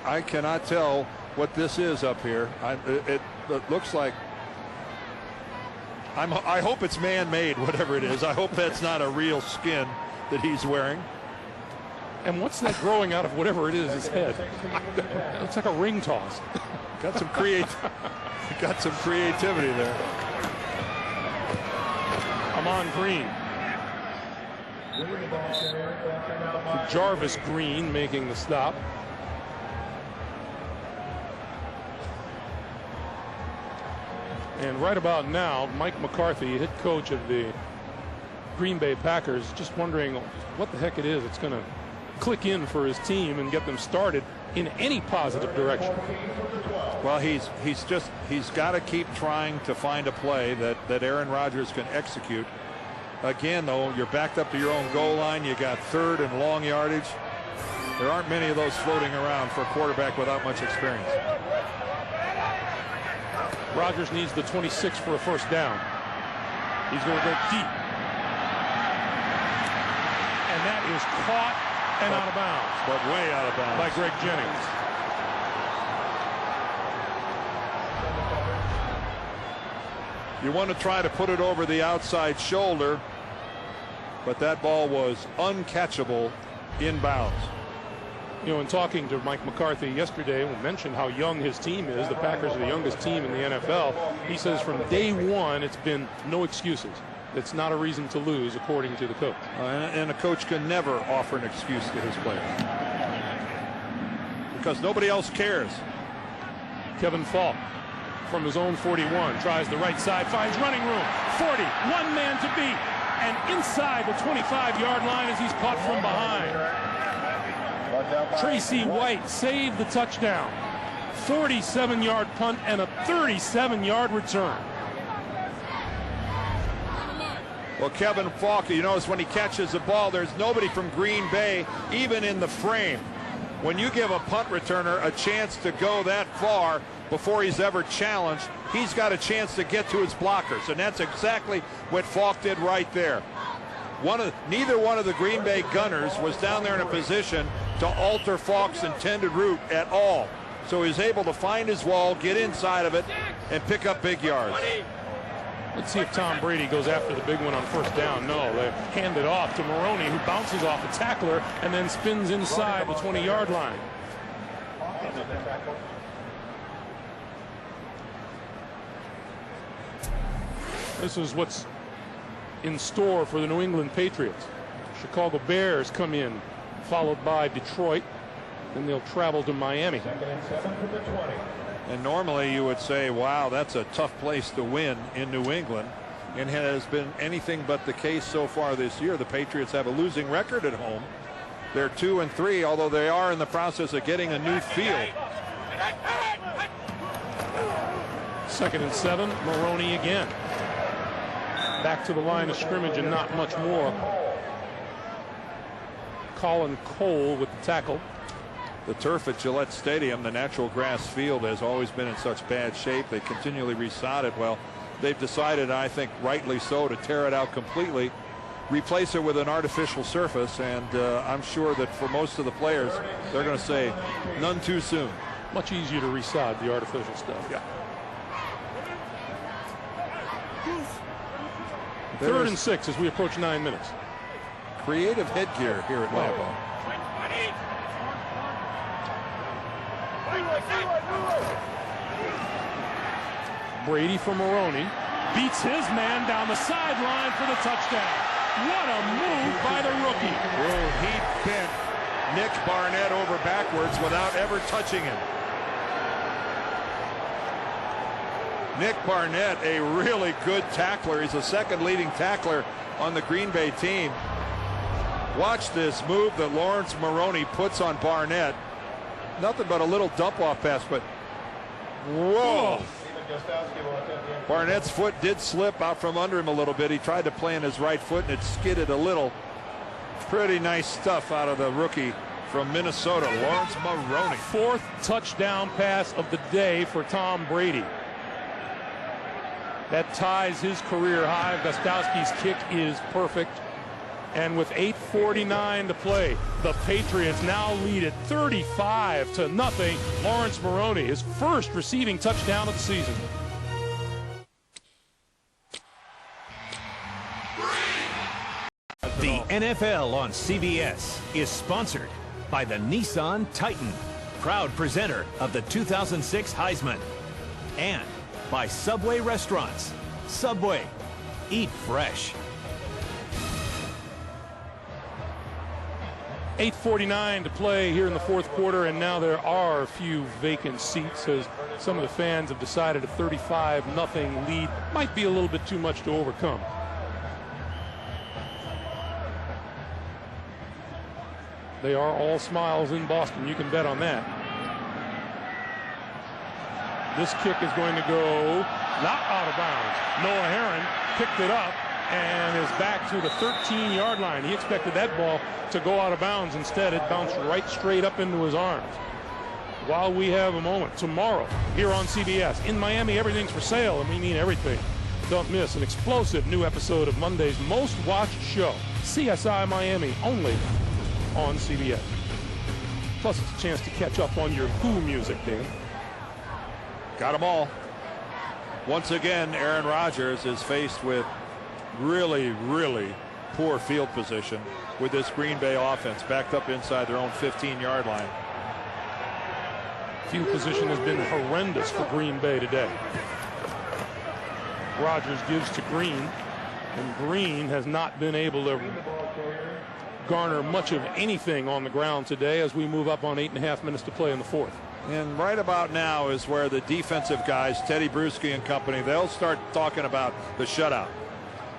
I cannot tell what this is up here. It looks like, I hope it's man-made, whatever it is. I hope that's not a real skin that he's wearing. And what's that growing out of whatever it is, his head? It looks like a ring toss. Got some creativity there. Amon Green. Jarvis Green making the stop. And right about now, Mike McCarthy, head coach of the Green Bay Packers, just wondering what the heck it is that's going to click in for his team and get them started in any positive direction. Well, he's got to keep trying to find a play that Aaron Rodgers can execute. Again, though, you're backed up to your own goal line. You got 3rd and long yardage. There aren't many of those floating around for a quarterback without much experience. Rodgers needs the 26 for a first down. He's going to go deep. And that is caught and out of bounds. But way out of bounds. By Greg Jennings. You want to try to put it over the outside shoulder, but that ball was uncatchable inbounds. You know, in talking to Mike McCarthy yesterday, we mentioned how young his team is. The Packers are the youngest team in the NFL. He says from day one, it's been no excuses. It's not a reason to lose, according to the coach. And a coach can never offer an excuse to his players, because nobody else cares. Kevin Falk from his own 41 tries the right side, finds running room. 40, one man to beat, and inside the 25-yard line as he's caught from behind. Tracy White saved the touchdown. 47-yard punt and a 37-yard return. Well, Kevin Falk, you notice when he catches the ball, there's nobody from Green Bay even in the frame. When you give a punt returner a chance to go that far before he's ever challenged, he's got a chance to get to his blockers, and that's exactly what Falk did right there. Neither one of the Green Bay gunners was down there in a position to alter Falk's intended route at all. So he was able to find his wall, get inside of it, and pick up big yards. Let's see if Tom Brady goes after the big one on first down. No, they hand it off to Maroney, who bounces off a tackler and then spins inside the 20-yard line. This is what's in store for the New England Patriots. Chicago Bears come in, followed by Detroit, and they'll travel to Miami. And normally you would say, wow, that's a tough place to win in New England. And it has been anything but the case so far this year. The Patriots have a losing record at home. They're 2-3, although they are in the process of getting a new field. 2nd and 7, Maroney again. Back to the line of scrimmage and not much more. Colin Cole with the tackle. The turf at Gillette Stadium, the natural grass field, has always been in such bad shape. They continually resod it. Well, they've decided, I think rightly so, to tear it out completely, replace it with an artificial surface, and I'm sure that for most of the players, they're going to say none too soon. Much easier to resod the artificial stuff. Yeah. Third and 6 as we approach 9 minutes. Creative headgear here at Lambeau. Brady for Maroney. Beats his man down the sideline for the touchdown. What a move by the rookie. Oh, he bent Nick Barnett over backwards without ever touching him. Nick Barnett, a really good tackler. He's the second leading tackler on the Green Bay team. Watch this move that Lawrence Maroney puts on Barnett. Nothing but a little dump-off pass, but whoa. Barnett's foot did slip out from under him a little bit. He tried to plant his right foot, and it skidded a little. Pretty nice stuff out of the rookie from Minnesota, Lawrence Maroney. 4th touchdown pass of the day for Tom Brady. That ties his career high. Gostowski's kick is perfect. And with 8:49 to play, the Patriots now lead it 35-0. Lawrence Maroney, his first receiving touchdown of the season. The NFL on CBS is sponsored by the Nissan Titan, proud presenter of the 2006 Heisman, and by Subway Restaurants. Subway, eat fresh. 8:49 to play here in the 4th quarter, and now there are a few vacant seats as some of the fans have decided a 35-0 lead might be a little bit too much to overcome. They are all smiles in Boston. You can bet on that. This kick is going to go not out of bounds. Noah Herron picked it up and is back to the 13-yard line. He expected that ball to go out of bounds. Instead, it bounced right straight up into his arms. While we have a moment, tomorrow here on CBS, in Miami, everything's for sale, and we mean everything. Don't miss an explosive new episode of Monday's most watched show, CSI Miami, only on CBS. Plus, it's a chance to catch up on your Who music, Dan. Got them all. Once again, Aaron Rodgers is faced with really poor field position with this Green Bay offense backed up inside their own 15-yard line. Field position has been horrendous for Green Bay today. Rodgers gives to Green, and Green has not been able to garner much of anything on the ground today as we move up on 8.5 minutes to play in the 4th. And right about now is where the defensive guys, Teddy Bruschi and company, they'll start talking about the shutout.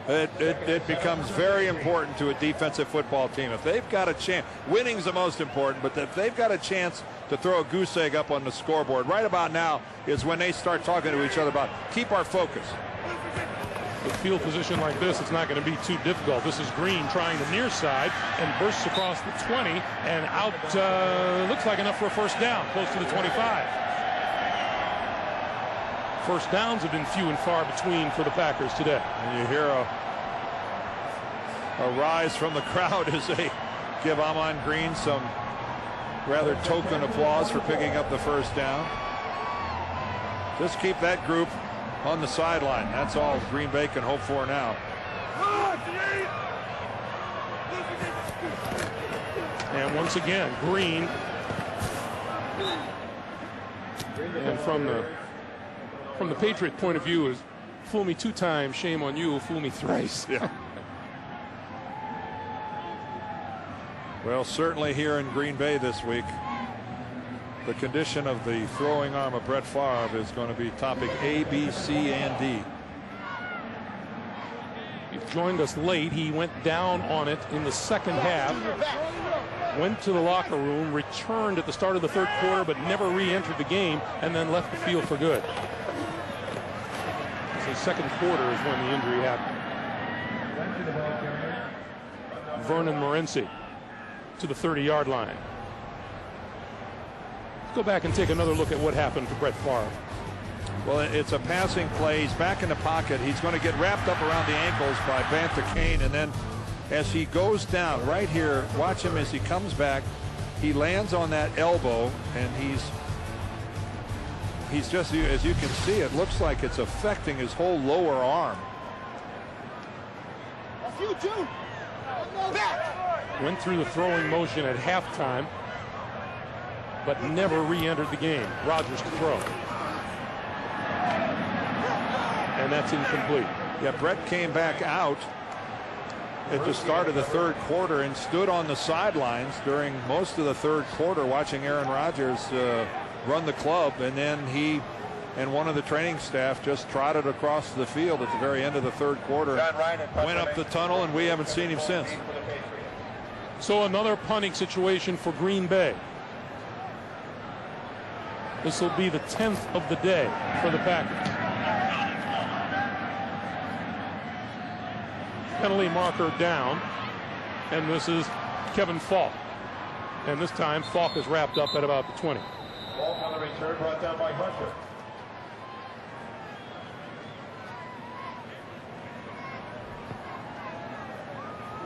It becomes very important to a defensive football team. If they've got a chance, winning's the most important, but if they've got a chance to throw a goose egg up on the scoreboard, right about now is when they start talking to each other about keep our focus. With field position like this, it's not going to be too difficult. This is Green trying the near side and bursts across the 20 and out, looks like enough for a first down, close to the 25. First downs have been few and far between for the Packers today. And you hear a rise from the crowd as they give Ahman Green some rather token applause for picking up the first down. Just keep that group on the sideline. That's all Green Bay can hope for now. And once again, Green. And from the Patriot point of view is fool me 2 times, shame on you, fool me thrice. Yeah. Well, certainly here in Green Bay this week, the condition of the throwing arm of Brett Favre is going to be topic A, B, C, and D. He joined us late. He went down on it in the second half. Went to the locker room, returned at the start of the 3rd quarter, but never re-entered the game, and then left the field for good. So 2nd quarter is when the injury happened. Vernon Morency to the 30-yard line. go back and take another look at what happened to Brett Favre. Well, it's a passing play. He's back in the pocket. He's going to get wrapped up around the ankles by Banta Kane, and then as he goes down right here, watch him as he comes back. He lands on that elbow, and he's just, as you can see, it looks like it's affecting his whole lower arm. Went through the throwing motion at halftime, but never re-entered the game. Rodgers to throw. And that's incomplete. Yeah, Brett came back out at the start of the third quarter and stood on the sidelines during most of the third quarter watching Aaron Rodgers run the club, and then he and one of the training staff just trotted across the field at the very end of the third quarter, went up the tunnel, and we haven't seen him since. So another punting situation for Green Bay. This will be the 10th of the day for the Packers. Penalty marker down, and this is Kevin Falk. And this time Falk is wrapped up at about the 20. Falk on the return, brought down by Hunter.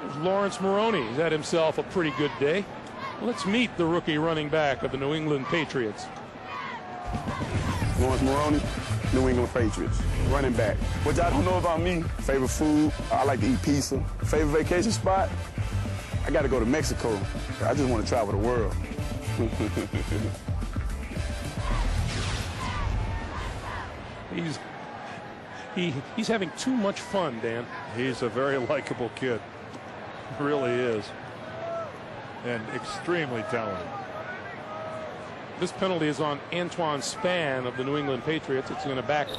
There's Lawrence Maroney. He's had himself a pretty good day. Let's meet the rookie running back of the New England Patriots. Lawrence Maroney, New England Patriots, running back. What y'all don't know about me, favorite food, I like to eat pizza. Favorite vacation spot, I got to go to Mexico. I just want to travel the world. He's having too much fun, Dan. He's a very likable kid. Really is. And extremely talented. This penalty is on Antoine Spann of the New England Patriots. It's going to back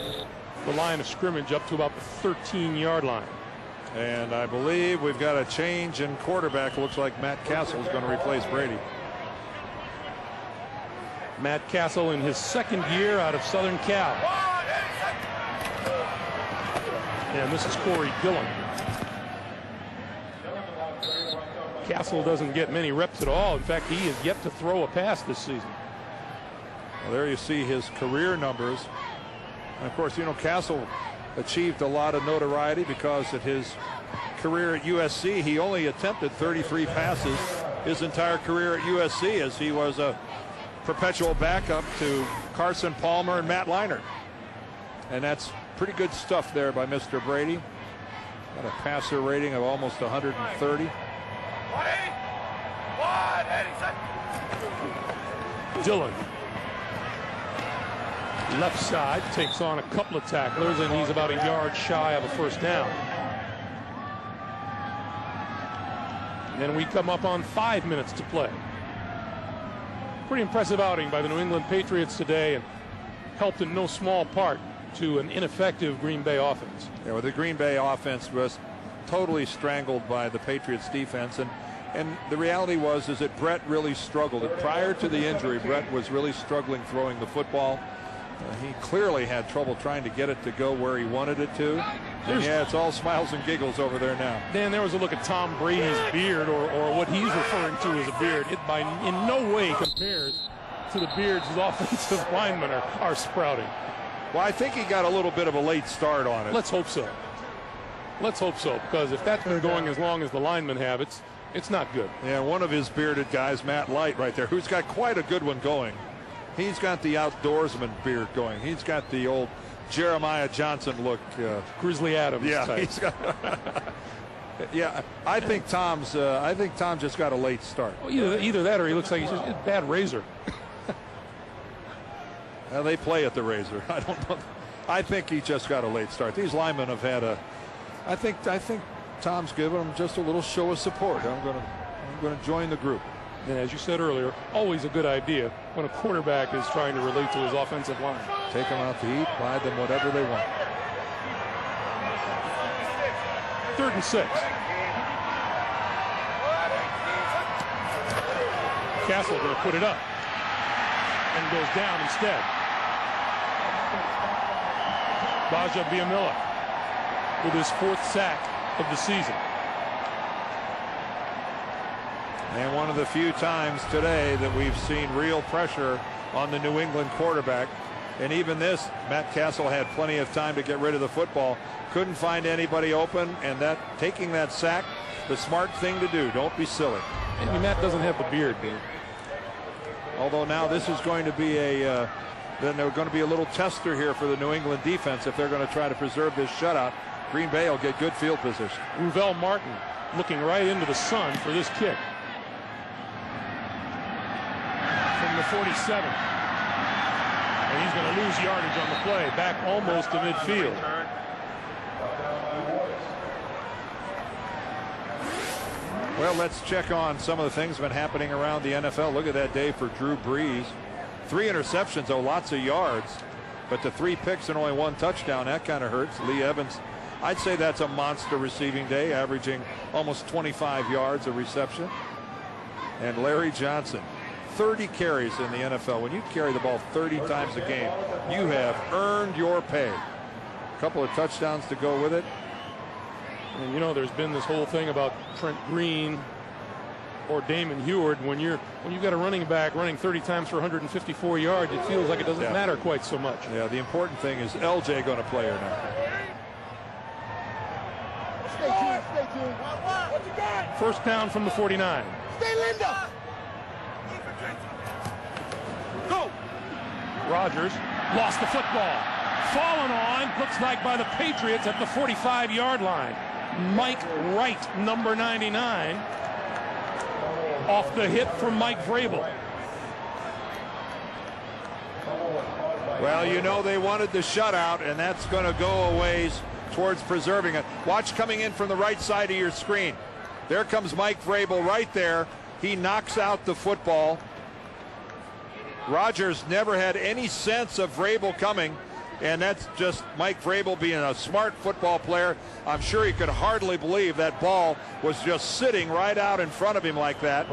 the line of scrimmage up to about the 13-yard line. And I believe we've got a change in quarterback. Looks like Matt Castle is going to replace Brady. Matt Castle in his second year out of Southern Cal. And this is Corey Dillon. Castle doesn't get many reps at all. In fact, he has yet to throw a pass this season. Well, there you see his career numbers. And of course, you know, Castle achieved a lot of notoriety because of his career at USC. He only attempted 33 passes his entire career at USC, as he was a perpetual backup to Carson Palmer and Matt Leinart. And that's pretty good stuff there by Mr. Brady. Got a passer rating of almost 130. Dillon, left side, takes on a couple of tacklers, and he's about a yard shy of a first down. And then we come up on 5 minutes to play. Pretty impressive outing by the New England Patriots today, and helped in no small part to an ineffective Green Bay offense. Yeah, well, the Green Bay offense was totally strangled by the Patriots defense, and the reality was is that Brett really struggled. Prior to the injury, Brett was really struggling throwing the football. He clearly had trouble trying to get it to go where he wanted it to. And yeah, it's all smiles and giggles over there now. Dan, there was a look at Tom Brady's beard, or what he's referring to as a beard. It in no way compares to the beards his offensive linemen are sprouting. Well, I think he got a little bit of a late start on it. Let's hope so. Let's hope so, because if that's been going as long as the linemen have, it's not good. Yeah, one of his bearded guys, Matt Light, right there, who's got quite a good one going. He's got the outdoorsman beard going. He's got the old Jeremiah Johnson look. Grizzly Adams yeah, type. He's got yeah, I think Tom just got a late start. Well, either that or he looks like he's just a bad razor. Well, they play at the razor. I don't know. I think he just got a late start. These linemen have had a. I think Tom's giving them just a little show of support. I'm going to join the group. And as you said earlier, always a good idea when a quarterback is trying to relate to his offensive line. Take them out to eat, buy them whatever they want. 3rd and 6. Castle going to put it up and goes down instead. Baja Biamila with his 4th sack of the season. And one of the few times today that we've seen real pressure on the New England quarterback. And even this, Matt Castle had plenty of time to get rid of the football. Couldn't find anybody open, and that taking that sack, the smart thing to do. Don't be silly. And Matt doesn't have the beard, dude. Although now this is going to be then they're going to be a little tester here for the New England defense if they're going to try to preserve this shutout. Green Bay will get good field position. Ruvel Martin looking right into the sun for this kick. From the 47. And he's going to lose yardage on the play. Back almost to midfield. Well, let's check on some of the things that have been happening around the NFL. Look at that day for Drew Brees. 3 interceptions, though, lots of yards. But the 3 picks and only 1 touchdown, that kind of hurts. Lee Evans, I'd say that's a monster receiving day, averaging almost 25 yards a reception. And Larry Johnson, 30 carries in the NFL. When you carry the ball 30 times a game, you have earned your pay. A couple of touchdowns to go with it. And you know, there's been this whole thing about Trent Green or Damon Heward. When you've got a running back running 30 times for 154 yards, it feels like it doesn't matter quite so much. Yeah, the important thing is LJ going to play or not. Stay tuned. First down from the 49. Stay Linda. Go. Rodgers lost the football. Fallen on, looks like by the Patriots at the 45-yard line. Mike Wright, number 99, off the hit from Mike Vrabel. Well, you know they wanted the shutout, and that's going to go a ways towards preserving it. Watch coming in from the right side of your screen. There comes Mike Vrabel right there. He knocks out the football. Rodgers never had any sense of Vrabel coming. And that's just Mike Vrabel being a smart football player. I'm sure he could hardly believe that ball was just sitting right out in front of him like that.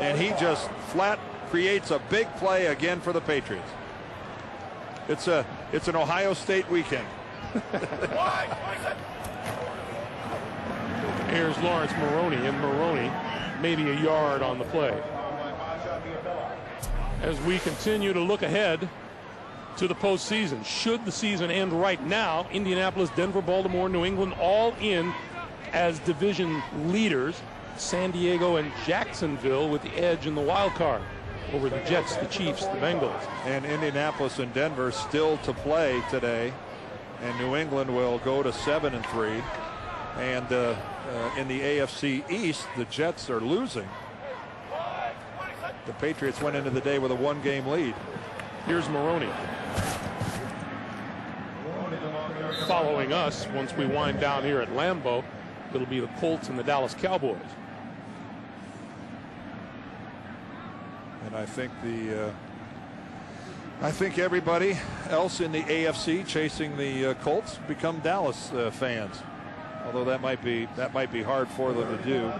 And he just flat creates a big play again for the Patriots. It's an Ohio State weekend. Here's Lawrence Maroney, and Maroney maybe a yard on the play. As we continue to look ahead to the postseason. Should the season end right now, Indianapolis, Denver, Baltimore, New England all in as division leaders. San Diego and Jacksonville with the edge in the wild card over the Jets, the Chiefs, the Bengals. And Indianapolis and Denver still to play today. And New England will go to 7-3. And in the AFC East, the Jets are losing. The Patriots went into the day with a 1-game lead. Here's Maroney. Following us, once we wind down here at Lambeau, it'll be the Colts and the Dallas Cowboys. And I think everybody else in the AFC chasing the Colts become Dallas fans. Although that might be hard for them to do.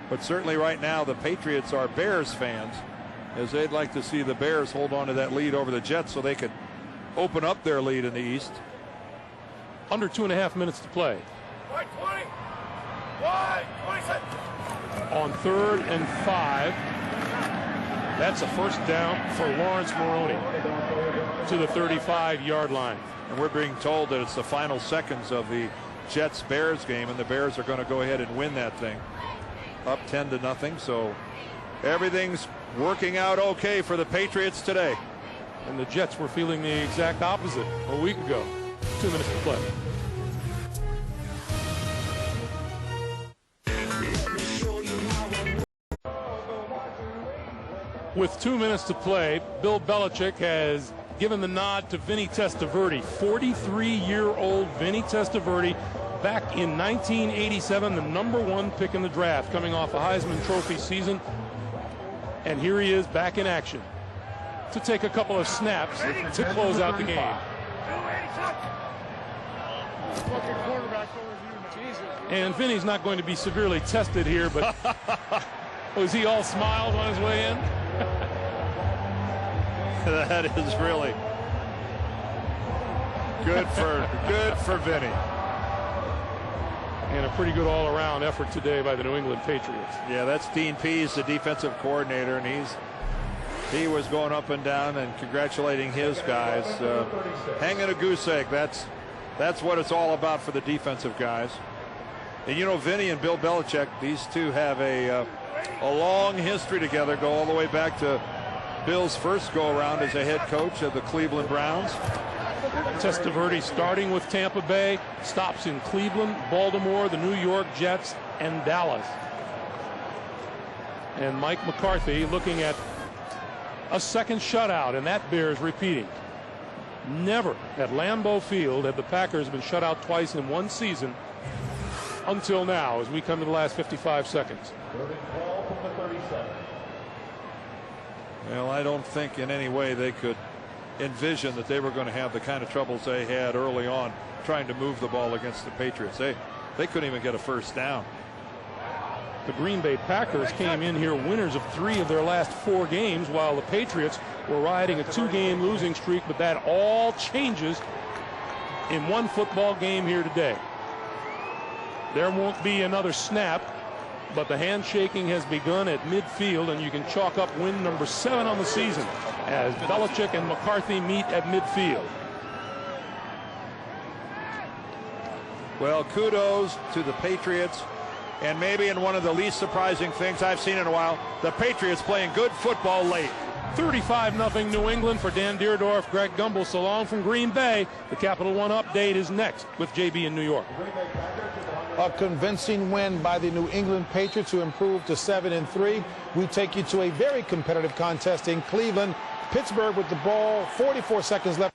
But certainly right now the Patriots are Bears fans, as they'd like to see the Bears hold on to that lead over the Jets so they could open up their lead in the East. Under 2.5 minutes to play. On 3rd and 5. That's a first down for Lawrence Maroney to the 35-yard line. And we're being told that it's the final seconds of the Jets-Bears game, and the Bears are going to go ahead and win that thing. Up 10-0, so everything's working out okay for the Patriots today. And the Jets were feeling the exact opposite a week ago. 2 minutes to play. With 2 minutes to play, Bill Belichick has given the nod to Vinny Testaverde. 43-year-old Vinny Testaverde, back in 1987, the #1 pick in the draft, coming off a Heisman Trophy season. And here he is back in action to take a couple of snaps to close out the game. And Vinny's not going to be severely tested here, but was he all smiles on his way in? That is really good for Vinny. And a pretty good all-around effort today by the New England Patriots. Yeah, that's Dean Pease, the defensive coordinator, and he was going up and down and congratulating his guys. Hanging a goose egg, that's what it's all about for the defensive guys. And you know, Vinny and Bill Belichick, these two have a long history together, go all the way back to Bill's first go-around as a head coach of the Cleveland Browns. Testaverde starting with Tampa Bay, stops in Cleveland, Baltimore, the New York Jets, and Dallas. And Mike McCarthy looking at a second shutout, and that bears repeating. Never at Lambeau Field have the Packers been shut out twice in one season until now, as we come to the last 55 seconds. Well, I don't think in any way they could envision that they were going to have the kind of troubles they had early on trying to move the ball against the Patriots. They couldn't even get a first down. The Green Bay Packers came in here winners of 3 of their last 4 games, while the Patriots were riding a 2-game losing streak, but that all changes in one football game here today. There won't be another snap, but the handshaking has begun at midfield, and you can chalk up win number 7 on the season as Belichick and McCarthy meet at midfield. Well, kudos to the Patriots, and maybe in one of the least surprising things I've seen in a while, the Patriots playing good football late. 35-0 New England for Dan Deerdorf, Greg Gumbel. So long from Green Bay. The Capital One update is next with JB in New York. A convincing win by the New England Patriots, who improved to 7-3. We take you to a very competitive contest in Cleveland. Pittsburgh with the ball, 44 seconds left.